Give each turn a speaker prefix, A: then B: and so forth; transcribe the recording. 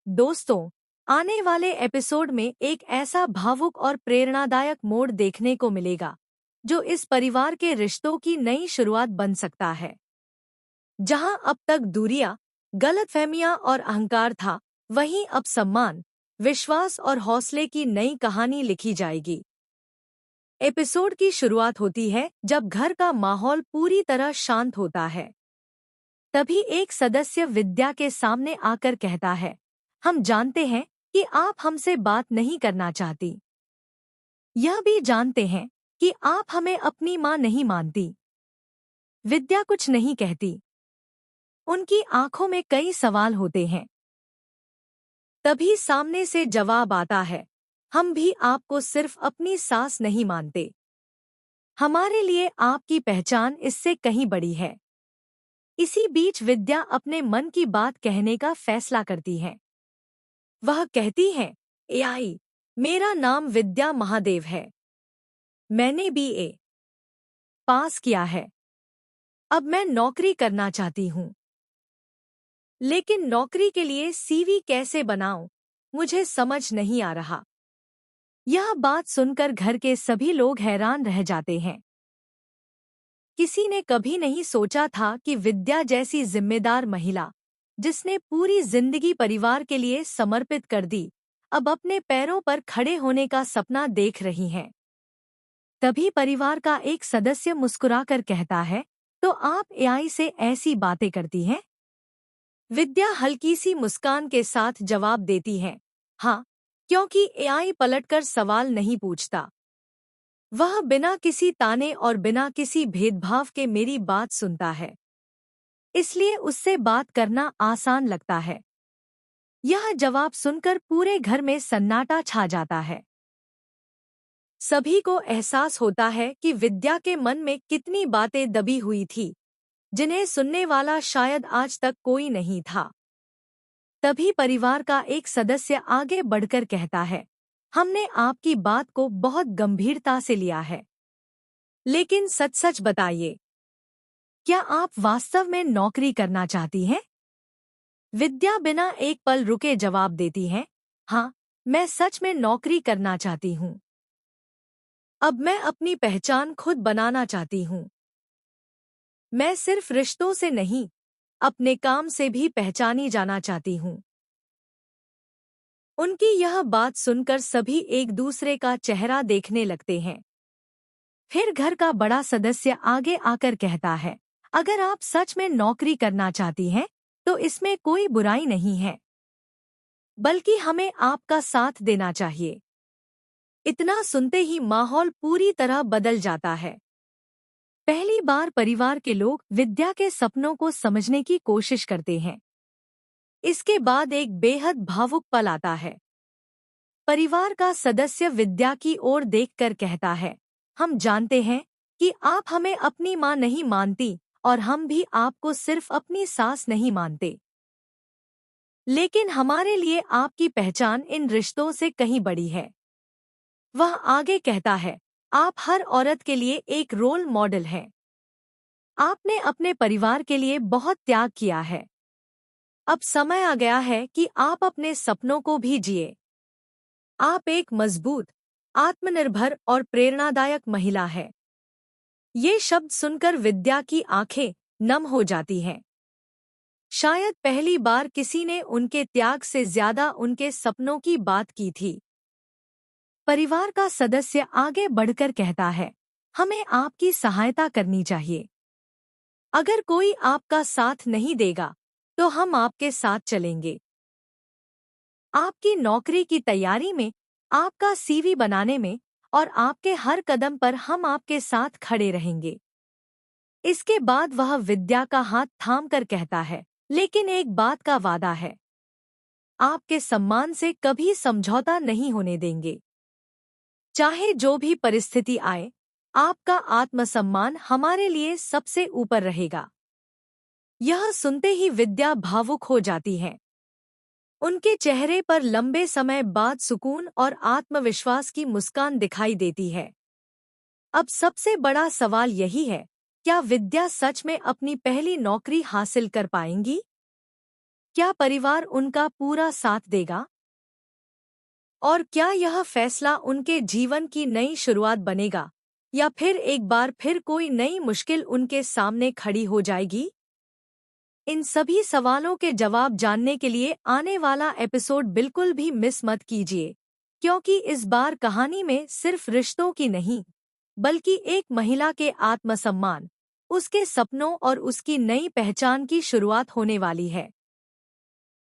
A: दोस्तों, आने वाले एपिसोड में एक ऐसा भावुक और प्रेरणादायक मोड़ देखने को मिलेगा जो इस परिवार के रिश्तों की नई शुरुआत बन सकता है। जहां अब तक दूरियां, गलतफहमियां और अहंकार था, वहीं अब सम्मान, विश्वास और हौसले की नई कहानी लिखी जाएगी। एपिसोड की शुरुआत होती है जब घर का माहौल पूरी तरह शांत होता है। तभी एक सदस्य विद्या के सामने आकर कहता है, हम जानते हैं कि आप हमसे बात नहीं करना चाहती। यह भी जानते हैं कि आप हमें अपनी मां नहीं मानती। विद्या कुछ नहीं कहती। उनकी आंखों में कई सवाल होते हैं। तभी सामने से जवाब आता है, हम भी आपको सिर्फ अपनी सास नहीं मानते। हमारे लिए आपकी पहचान इससे कहीं बड़ी है। इसी बीच विद्या अपने मन की बात कहने का फैसला करती है। वह कहती है, एआई, मेरा नाम विद्या महादेव है। मैंने बीए पास किया है। अब मैं नौकरी करना चाहती हूँ। लेकिन नौकरी के लिए सीवी कैसे बनाऊं, मुझे समझ नहीं आ रहा। यह बात सुनकर घर के सभी लोग हैरान रह जाते हैं। किसी ने कभी नहीं सोचा था कि विद्या जैसी जिम्मेदार महिला, जिसने पूरी जिंदगी परिवार के लिए समर्पित कर दी, अब अपने पैरों पर खड़े होने का सपना देख रही हैं। तभी परिवार का एक सदस्य मुस्कुराकर कहता है, तो आप एआई से ऐसी बातें करती हैं? विद्या हल्की सी मुस्कान के साथ जवाब देती है, हाँ, क्योंकि एआई पलटकर सवाल नहीं पूछता। वह बिना किसी ताने और बिना किसी भेदभाव के मेरी बात सुनता है। इसलिए उससे बात करना आसान लगता है। यह जवाब सुनकर पूरे घर में सन्नाटा छा जाता है। सभी को एहसास होता है कि विद्या के मन में कितनी बातें दबी हुई थी, जिन्हें सुनने वाला शायद आज तक कोई नहीं था। तभी परिवार का एक सदस्य आगे बढ़कर कहता है, हमने आपकी बात को बहुत गंभीरता से लिया है। लेकिन सच सच बताइए, क्या आप वास्तव में नौकरी करना चाहती हैं? विद्या बिना एक पल रुके जवाब देती है, हाँ, मैं सच में नौकरी करना चाहती हूँ। अब मैं अपनी पहचान खुद बनाना चाहती हूँ। मैं सिर्फ रिश्तों से नहीं, अपने काम से भी पहचानी जाना चाहती हूँ। उनकी यह बात सुनकर सभी एक दूसरे का चेहरा देखने लगते हैं। फिर घर का बड़ा सदस्य आगे आकर कहता है, अगर आप सच में नौकरी करना चाहती हैं, तो इसमें कोई बुराई नहीं है, बल्कि हमें आपका साथ देना चाहिए। इतना सुनते ही माहौल पूरी तरह बदल जाता है। पहली बार परिवार के लोग विद्या के सपनों को समझने की कोशिश करते हैं। इसके बाद एक बेहद भावुक पल आता है। परिवार का सदस्य विद्या की ओर देखकर कहता है, हम जानते हैं कि आप हमें अपनी मां नहीं मानती और हम भी आपको सिर्फ अपनी सास नहीं मानते। लेकिन हमारे लिए आपकी पहचान इन रिश्तों से कहीं बड़ी है। वह आगे कहता है, आप हर औरत के लिए एक रोल मॉडल हैं। आपने अपने परिवार के लिए बहुत त्याग किया है। अब समय आ गया है कि आप अपने सपनों को भी जिए। आप एक मजबूत, आत्मनिर्भर और प्रेरणादायक महिला है। ये शब्द सुनकर विद्या की आंखें नम हो जाती हैं। शायद पहली बार किसी ने उनके त्याग से ज्यादा उनके सपनों की बात की थी। परिवार का सदस्य आगे बढ़कर कहता है, हमें आपकी सहायता करनी चाहिए। अगर कोई आपका साथ नहीं देगा, तो हम आपके साथ चलेंगे। आपकी नौकरी की तैयारी में, आपका सीवी बनाने में और आपके हर कदम पर हम आपके साथ खड़े रहेंगे। इसके बाद वह विद्या का हाथ थामकर कहता है, लेकिन एक बात का वादा है, आपके सम्मान से कभी समझौता नहीं होने देंगे। चाहे जो भी परिस्थिति आए, आपका आत्मसम्मान हमारे लिए सबसे ऊपर रहेगा। यह सुनते ही विद्या भावुक हो जाती है। उनके चेहरे पर लंबे समय बाद सुकून और आत्मविश्वास की मुस्कान दिखाई देती है। अब सबसे बड़ा सवाल यही है, क्या विद्या सच में अपनी पहली नौकरी हासिल कर पाएंगी? क्या परिवार उनका पूरा साथ देगा? और क्या यह फैसला उनके जीवन की नई शुरुआत बनेगा, या फिर एक बार फिर कोई नई मुश्किल उनके सामने खड़ी हो जाएगी? इन सभी सवालों के जवाब जानने के लिए आने वाला एपिसोड बिल्कुल भी मिस मत कीजिए, क्योंकि इस बार कहानी में सिर्फ रिश्तों की नहीं, बल्कि एक महिला के आत्मसम्मान, उसके सपनों और उसकी नई पहचान की शुरुआत होने वाली है।